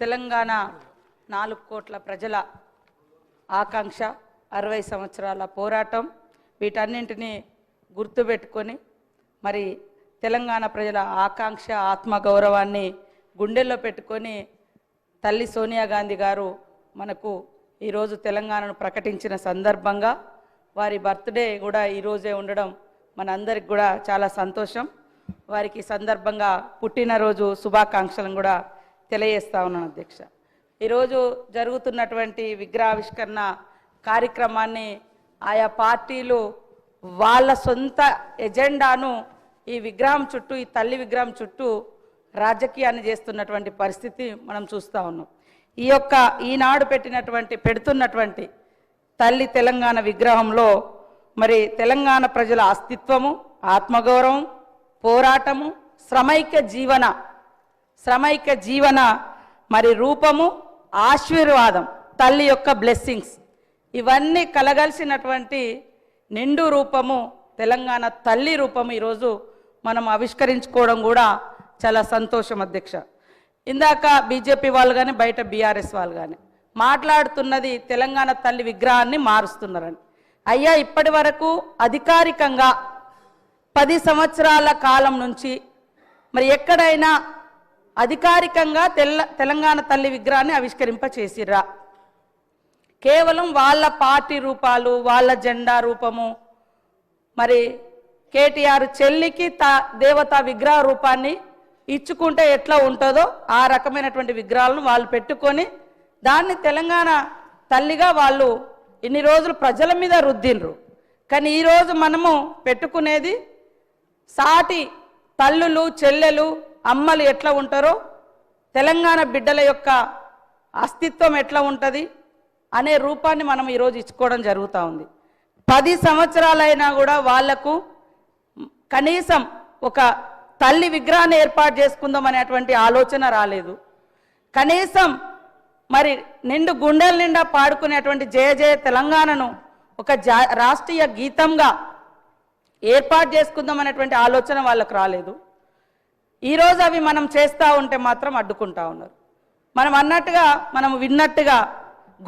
తెలంగాణ 4 కోట్ల ప్రజల ఆకాంక్ష 60 సంవత్సరాల పోరాటం వీటన్నింటినీ గుర్తుపెట్టుకొని మరి తెలంగాణ ప్రజల ఆకాంక్ష ఆత్మగౌరవాన్ని గుండెల్లో పెట్టుకొని తల్లి సోనియా గాంధీ గారు మనకు ఈ రోజు తెలంగాణను ప్రకటించిన సందర్భంగా వారి బర్త్డే కూడా ఈ రోజే ఉండడం మనందరికి కూడా చాలా సంతోషం. వారికి సందర్భంగా పుట్టినరోజు శుభాకాంక్షలను కూడా తెలియజేస్తా ఉన్నాను అధ్యక్ష. ఈరోజు జరుగుతున్నటువంటి విగ్రహావిష్కరణ కార్యక్రమాన్ని ఆయా పార్టీలు వాళ్ళ సొంత ఎజెండాను ఈ విగ్రహం చుట్టూ, ఈ తల్లి విగ్రహం చుట్టూ రాజకీయాన్ని చేస్తున్నటువంటి పరిస్థితి మనం చూస్తూ ఉన్నాం. ఈనాడు పెడుతున్నటువంటి తల్లి తెలంగాణ విగ్రహంలో మరి తెలంగాణ ప్రజల అస్తిత్వము, ఆత్మగౌరవం, పోరాటము, శ్రమైక జీవన మరి రూపము, ఆశీర్వాదం, తల్లి యొక్క బ్లెస్సింగ్స్ ఇవన్నీ కలగలిసినటువంటి నిండు రూపము తెలంగాణ తల్లి రూపము ఈరోజు మనం ఆవిష్కరించుకోవడం కూడా చాలా సంతోషం అధ్యక్ష. ఇందాక బీజేపీ వాళ్ళు కానీ బయట బీఆర్ఎస్ వాళ్ళు కానీ మాట్లాడుతున్నది తెలంగాణ తల్లి విగ్రహాన్ని మారుస్తున్నారని. అయ్యా, ఇప్పటి వరకు అధికారికంగా 10 సంవత్సరాల కాలం నుంచి మరి ఎక్కడైనా అధికారికంగా తెలంగాణ తల్లి విగ్రహాన్ని ఆవిష్కరింపచేసిర్రా? కేవలం వాళ్ళ పార్టీ రూపాలు, వాళ్ళ జెండా రూపము, మరి కేటీఆర్ చెల్లికి దేవతా విగ్రహ రూపాన్ని ఇచ్చుకుంటే ఎట్లా ఉంటుందో ఆ రకమైనటువంటి విగ్రహాలను వాళ్ళు పెట్టుకొని దాన్ని తెలంగాణ తల్లిగా వాళ్ళు ఇన్ని రోజులు ప్రజల మీద రుద్దిండ్రు. కానీ ఈరోజు మనము పెట్టుకునేది సాటి తల్లులు, చెల్లెలు, అమ్మలు ఎట్లా ఉంటారో తెలంగాణ బిడ్డల యొక్క అస్తిత్వం ఎట్లా ఉంటుంది అనే రూపాన్ని మనం ఈరోజు ఇచ్చుకోవడం జరుగుతూ ఉంది. 10 సంవత్సరాలైనా కూడా వాళ్లకు కనీసం ఒక తల్లి విగ్రహాన్ని ఏర్పాటు చేసుకుందాం అనేటువంటి ఆలోచన రాలేదు. కనీసం మరి నిండు గుండెల నిండా పాడుకునేటువంటి జయ జయ తెలంగాణను ఒక రాష్ట్రీయ గీతంగా ఏర్పాటు చేసుకుందాం అనేటువంటి ఆలోచన వాళ్ళకు రాలేదు. ఈరోజు అవి మనం చేస్తూ ఉంటే మాత్రం అడ్డుకుంటా ఉన్నారు. మనం విన్నట్టుగా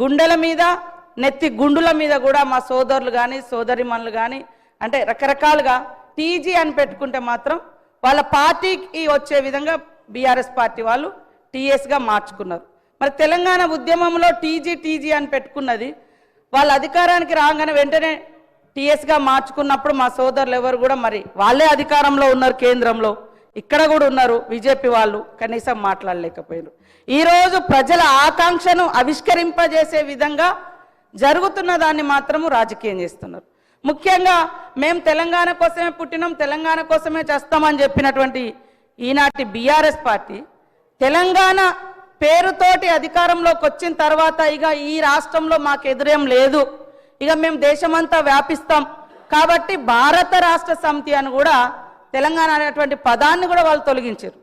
గుండెల మీద, నెత్తి గుండుల మీద కూడా మా సోదరులు కానీ సోదరిమణులు కానీ అంటే రకరకాలుగా టీజీ అని పెట్టుకుంటే మాత్రం వాళ్ళ పార్టీకి వచ్చే విధంగా బీఆర్ఎస్ పార్టీ వాళ్ళు టీఎస్గా మార్చుకున్నారు. మరి తెలంగాణ ఉద్యమంలో టీజీ అని పెట్టుకున్నది వాళ్ళ అధికారానికి రాగానే వెంటనే టీఎస్గా మార్చుకున్నప్పుడు మా సోదరులు ఎవరు కూడా మరి వాళ్ళే అధికారంలో ఉన్నారు, కేంద్రంలో ఇక్కడ కూడా ఉన్నారు బీజేపీ వాళ్ళు, కనీసం మాట్లాడలేకపోయారు. ఈరోజు ప్రజల ఆకాంక్షను ఆవిష్కరింపజేసే విధంగా జరుగుతున్న దాన్ని మాత్రము రాజకీయం చేస్తున్నారు. ముఖ్యంగా మేము తెలంగాణ కోసమే పుట్టినాం, తెలంగాణ కోసమే చేస్తామని చెప్పినటువంటి ఈనాటి బీఆర్ఎస్ పార్టీ తెలంగాణ పేరుతోటి అధికారంలోకి వచ్చిన తర్వాత ఇక ఈ రాష్ట్రంలో మాకు ఎదురేం లేదు, ఇక మేము దేశమంతా వ్యాపిస్తాం కాబట్టి భారత రాష్ట్ర సమితి అని కూడా తెలంగాణ అనేటువంటి పదాన్ని కూడా వాళ్ళు తొలగించారు.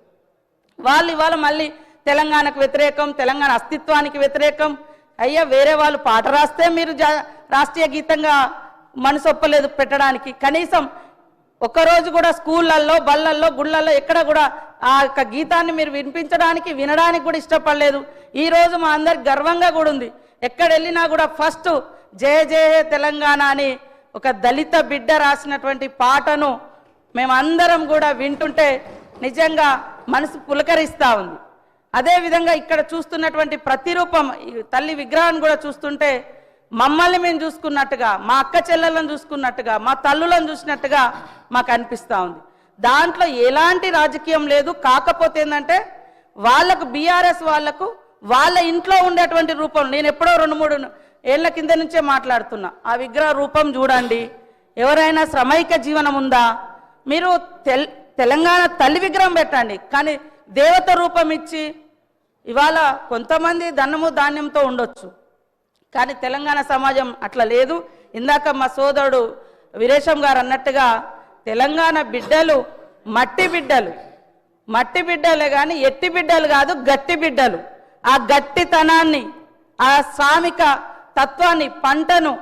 వాళ్ళు ఇవాళ మళ్ళీ తెలంగాణకు వ్యతిరేకం, తెలంగాణ అస్తిత్వానికి వ్యతిరేకం. అయ్యా, వేరే వాళ్ళు పాట రాస్తే మీరు రాష్ట్రీయ గీతంగా మనసొప్పలేదు పెట్టడానికి. కనీసం ఒక్కరోజు కూడా స్కూళ్ళల్లో, బళ్ళల్లో, గుళ్ళల్లో ఎక్కడ కూడా ఆ యొక్క గీతాన్ని మీరు వినడానికి కూడా ఇష్టపడలేదు. ఈరోజు మా అందరికి గర్వంగా కూడా ఉంది. ఎక్కడ వెళ్ళినా కూడా ఫస్ట్ జయ జయ తెలంగాణ అని ఒక దళిత బిడ్డ రాసినటువంటి పాటను మేమందరం కూడా వింటుంటే నిజంగా మనసు పులకరిస్తూ ఉంది. అదేవిధంగా ఇక్కడ చూస్తున్నటువంటి ప్రతిరూపం తల్లి విగ్రహాన్ని కూడా చూస్తుంటే మమ్మల్ని మేము చూసుకున్నట్టుగా, మా అక్క చెల్లెలను చూసుకున్నట్టుగా, మా తల్లులను చూసినట్టుగా మాకు అనిపిస్తూ ఉంది. దాంట్లో ఎలాంటి రాజకీయం లేదు. కాకపోతే ఏంటంటే వాళ్ళకు బీఆర్ఎస్ వాళ్ళకు వాళ్ళ ఇంట్లో ఉండేటువంటి రూపం, నేను ఎప్పుడో 2-3 ఏళ్ల కింద నుంచే మాట్లాడుతున్నా, ఆ విగ్రహ రూపం చూడండి. ఎవరైనా శ్రమైక జీవనం ఉందా? మీరు తెలంగాణ తల్లి విగ్రహం పెట్టండి, కానీ దేవత రూపం ఇచ్చి ఇవాళ కొంతమంది ధనము ధాన్యంతో ఉండొచ్చు, కానీ తెలంగాణ సమాజం అట్లా లేదు. ఇందాక మా సోదరుడు వీరేశం గారు అన్నట్టుగా తెలంగాణ బిడ్డలు మట్టి బిడ్డలే కానీ ఎట్టి బిడ్డలు కాదు, గట్టి బిడ్డలు. ఆ గట్టితనాన్ని, ఆ శ్రామిక తత్వాన్ని, పంటను,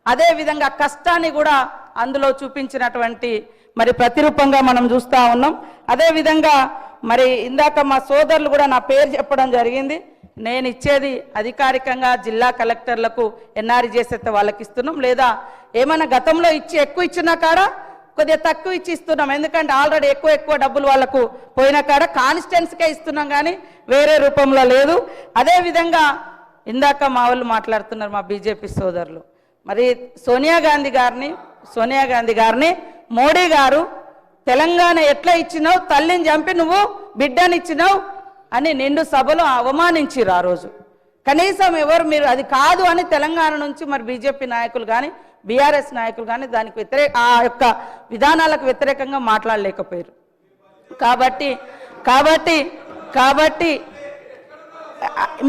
అదేవిధంగా కష్టాన్ని కూడా అందులో చూపించినటువంటి మరి ప్రతిరూపంగా మనం చూస్తూ ఉన్నాం. అదేవిధంగా మరి ఇందాక మా సోదరులు కూడా నా పేరు చెప్పడం జరిగింది. నేను ఇచ్చేది అధికారికంగా జిల్లా కలెక్టర్లకు ఎన్ఆర్ఈ చేసేస్తే వాళ్ళకి ఇస్తున్నాం, లేదా ఏమైనా గతంలో ఎక్కువ ఇచ్చిన కాడ కొద్దిగా తక్కువ ఇచ్చి ఇస్తున్నాం. ఎందుకంటే ఆల్రెడీ ఎక్కువ డబ్బులు వాళ్ళకు పోయిన కాడ కాన్స్టిట్యున్సీకే ఇస్తున్నాం, కానీ వేరే రూపంలో లేదు. అదేవిధంగా ఇందాక మా వాళ్ళు మాట్లాడుతున్నారు, మా బీజేపీ సోదరులు, మరి సోనియా గాంధీ గారిని మోడీ గారు తెలంగాణ ఎట్లా ఇచ్చినావు, తల్లిని చంపి నువ్వు బిడ్డని ఇచ్చినావు అని నిండు సభలో అవమానించిరు. ఆ రోజు కనీసం ఎవరు మీరు అది కాదు అని తెలంగాణ నుంచి మరి బీజేపీ నాయకులు కానీ బీఆర్ఎస్ నాయకులు కానీ దానికి ఆ యొక్క విధానాలకు వ్యతిరేకంగా మాట్లాడలేకపోయారు. కాబట్టి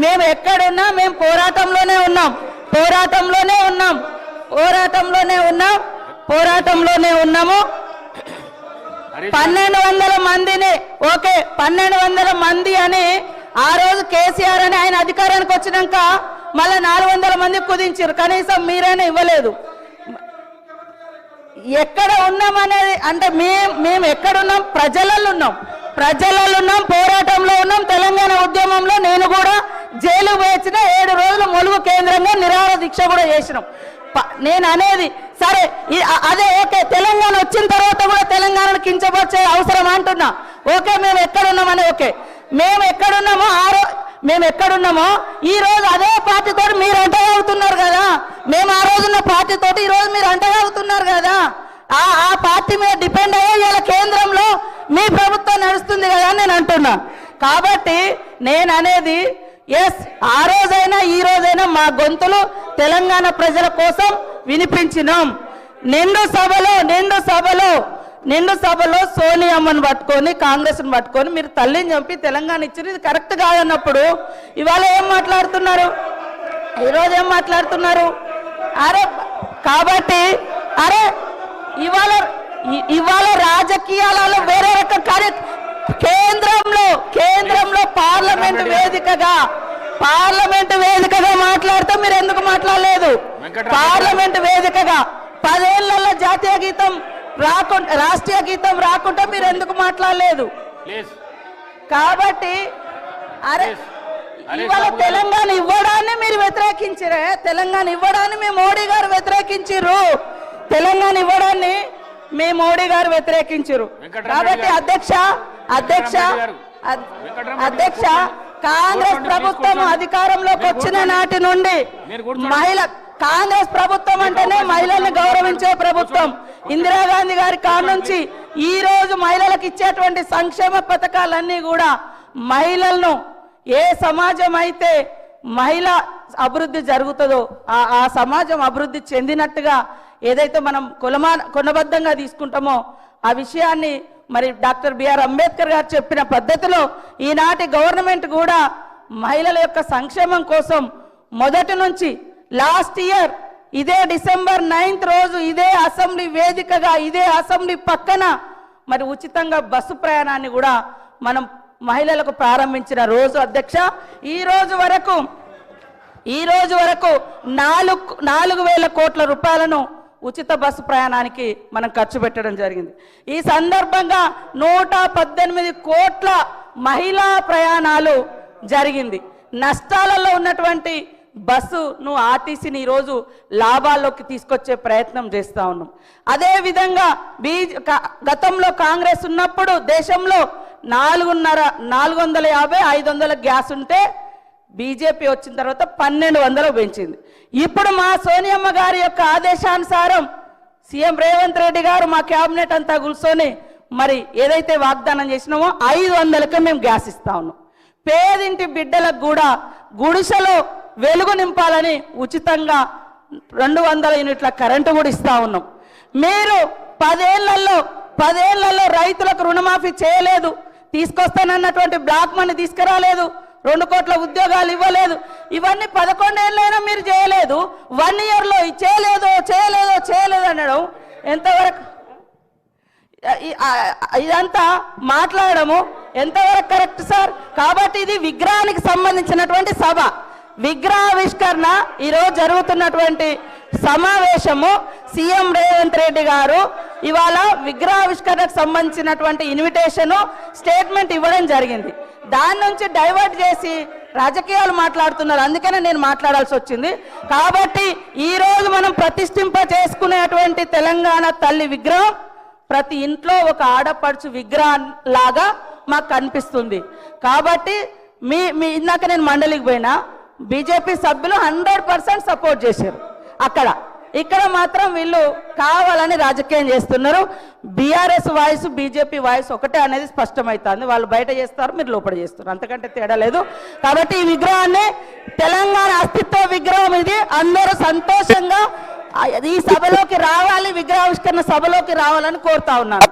మేము ఎక్కడున్నా మేము పోరాటంలోనే ఉన్నాము. 1200 మందిని 1200 మంది అని ఆ రోజు కేసీఆర్ అని ఆయన అధికారానికి వచ్చినాక మళ్ళీ 400 మంది కుదించారు. కనీసం మీరైనా ఇవ్వలేదు. ఎక్కడ ఉన్నాం అనేది అంటే మేము ఎక్కడున్నాం, ప్రజలలో ఉన్నాం, పోరాటంలో ఉన్నాం. తెలంగాణ ఉద్యమంలో నేను కూడా జైలు వేసిన 7 రోజులు ములుగు కేంద్రంగా నిరాహార దీక్ష కూడా చేసినాం. నేను అనేది సరే అదే ఓకే, తెలంగాణ వచ్చిన తర్వాత కూడా తెలంగాణను కించపరిచే అవసరం అంటున్నా. ఓకే, మేము ఎక్కడున్నామని ఓకే, మేము ఎక్కడున్నామో ఈ రోజు అదే పార్టీతో మీరు అంటగలుగుతున్నారు కదా. మేము ఆ రోజున్న పార్టీతో ఈ రోజు మీరు అంటగలుగుతున్నారు కదా. ఆ పార్టీ మీద డిపెండ్ అయ్యే ఇలా కేంద్రంలో మీ ప్రభుత్వం నడుస్తుంది కదా అని నేను అంటున్నా. కాబట్టి నేను అనేది ఎస్, ఆ రోజైనా ఈ రోజైనా మా గొంతులు తెలంగాణ ప్రజల కోసం వినిపించినాం. నిండు సభలో సోనియమ్మను పట్టుకొని కాంగ్రెస్ను పట్టుకొని మీరు తల్లిని చంపి తెలంగాణ ఇచ్చింది ఇది కరెక్ట్ కాదన్నప్పుడు ఇవాళ ఏం మాట్లాడుతున్నారు, ఈరోజు ఏం మాట్లాడుతున్నారు? కాబట్టి ఇవాళ రాజకీయాలలో వేరే రకం కేంద్రంలో పార్లమెంటు వేదికగా మాట్లాడితే మీరు ఎందుకు మాట్లాడలేదు? పార్లమెంటు వేదికగా 10 ఏళ్లలో జాతీయ గీతం రాకుండా రాష్ట్రీయ గీతం రాకుండా మీరు ఎందుకు మాట్లాడలేదు? కాబట్టి ఇవాళ తెలంగాణ ఇవ్వడాన్ని మీరు వ్యతిరేకించారే, తెలంగాణ ఇవ్వడాన్ని మీ మోడీ గారు వ్యతిరేకించారు. తెలంగాణ ఇవ్వడాన్ని మీ మోడీ గారు వ్యతిరేకించారు. కాబట్టి అధ్యక్ష కాంగ్రెస్ ప్రభుత్వం అధికారంలోకి వచ్చిన నాటి నుండి కాంగ్రెస్ ప్రభుత్వం అంటేనే మహిళల్ని గౌరవించే ప్రభుత్వం. ఇందిరాగాంధీ గారి కాడ నుంచి ఈ రోజు మహిళలకు ఇచ్చేటువంటి సంక్షేమ పథకాలన్నీ కూడా మహిళలను ఏ సమాజం అయితే మహిళ అభివృద్ధి జరుగుతుందో ఆ సమాజం అభివృద్ధి చెందినట్టుగా ఏదైతే మనం కొనబద్ధంగా తీసుకుంటామో ఆ విషయాన్ని మరి డాక్టర్ బిఆర్ అంబేద్కర్ గారు చెప్పిన పద్ధతిలో ఈనాటి గవర్నమెంట్ కూడా మహిళల యొక్క సంక్షేమం కోసం మొదటి నుంచి లాస్ట్ ఇయర్ ఇదే డిసెంబర్ 9th రోజు ఇదే అసెంబ్లీ వేదికగా ఇదే అసెంబ్లీ పక్కన మరి ఉచితంగా బస్సు ప్రయాణాన్ని కూడా మనం మహిళలకు ప్రారంభించిన రోజు అధ్యక్ష. ఈ రోజు వరకు 4,000 కోట్ల రూపాయలను ఉచిత బస్సు ప్రయాణానికి మనం ఖర్చు పెట్టడం జరిగింది. ఈ సందర్భంగా 118 కోట్ల మహిళా ప్రయాణాలు జరిగింది. నష్టాలలో ఉన్నటువంటి బస్సును ఆర్టీసీని ఈరోజు లాభాల్లోకి తీసుకొచ్చే ప్రయత్నం చేస్తూ ఉన్నాం. అదేవిధంగా గతంలో కాంగ్రెస్ ఉన్నప్పుడు దేశంలో 450-500 గ్యాస్ ఉంటే బీజేపీ వచ్చిన తర్వాత 1200 పెంచింది. ఇప్పుడు మా సోనియమ్మ గారి యొక్క ఆదేశానుసారం సీఎం రేవంత్ రెడ్డి గారు మా క్యాబినెట్ అంతా కూర్చొని మరి ఏదైతే వాగ్దానం చేసినామో 500కే మేము గ్యాస్ ఇస్తా ఉన్నాం. పేదింటి బిడ్డలకు కూడా గుడిసెలో వెలుగు నింపాలని ఉచితంగా 200 యూనిట్ల కరెంటు కూడా ఇస్తా ఉన్నాం. మీరు 10 ఏళ్లలో రైతులకు రుణమాఫీ చేయలేదు, తీసుకొస్తానన్నటువంటి బ్లాక్ మనీ తీసుకురాలేదు, 2 కోట్ల ఉద్యోగాలు ఇవ్వలేదు. ఇవన్నీ 11 ఏళ్ళైనా మీరు చేయలేదు. 1 ఇయర్లో చేయలేదు అనడం ఎంతవరకు, ఇదంతా మాట్లాడము ఎంతవరకు కరెక్ట్ సార్? కాబట్టి ఇది విగ్రహానికి సంబంధించినటువంటి సభ, విగ్రహావిష్కరణ ఈరోజు జరుగుతున్నటువంటి సమావేశము. సీఎం రేవంత్ రెడ్డి గారు ఇవాళ విగ్రహావిష్కరణకు సంబంధించినటువంటి ఇన్విటేషన్ స్టేట్మెంట్ ఇవ్వడం జరిగింది. దాని నుంచి డైవర్ట్ చేసి రాజకీయాలు మాట్లాడుతున్నారు. అందుకనే నేను మాట్లాడాల్సి వచ్చింది. కాబట్టి ఈరోజు మనం ప్రతిష్ఠింప చేసుకునేటువంటి తెలంగాణ తల్లి విగ్రహం ప్రతి ఇంట్లో ఒక ఆడపడుచు విగ్రహం లాగా మాకు కనిపిస్తుంది. కాబట్టి మీ ఇందాక నేను మండలికి పోయినా బీజేపీ సభ్యులు 100% సపోర్ట్ చేశారు. ఇక్కడ మాత్రం వీళ్ళు కావాలని రాజకీయం చేస్తున్నారు. బీఆర్ఎస్ వాయిస్ బీజేపీ వాయిస్ ఒకటే అనేది స్పష్టమవుతుంది. వాళ్ళు బయట చేస్తారు, మీరు లోపల చేస్తారు, అంతకంటే తేడా లేదు. కాబట్టి ఈ విగ్రహాన్ని తెలంగాణ అస్తిత్వ విగ్రహం ఇది. అందరూ సంతోషంగా ఈ సభలోకి రావాలి, విగ్రహావిష్కరణ సభలోకి రావాలని కోరుతా ఉన్నాను.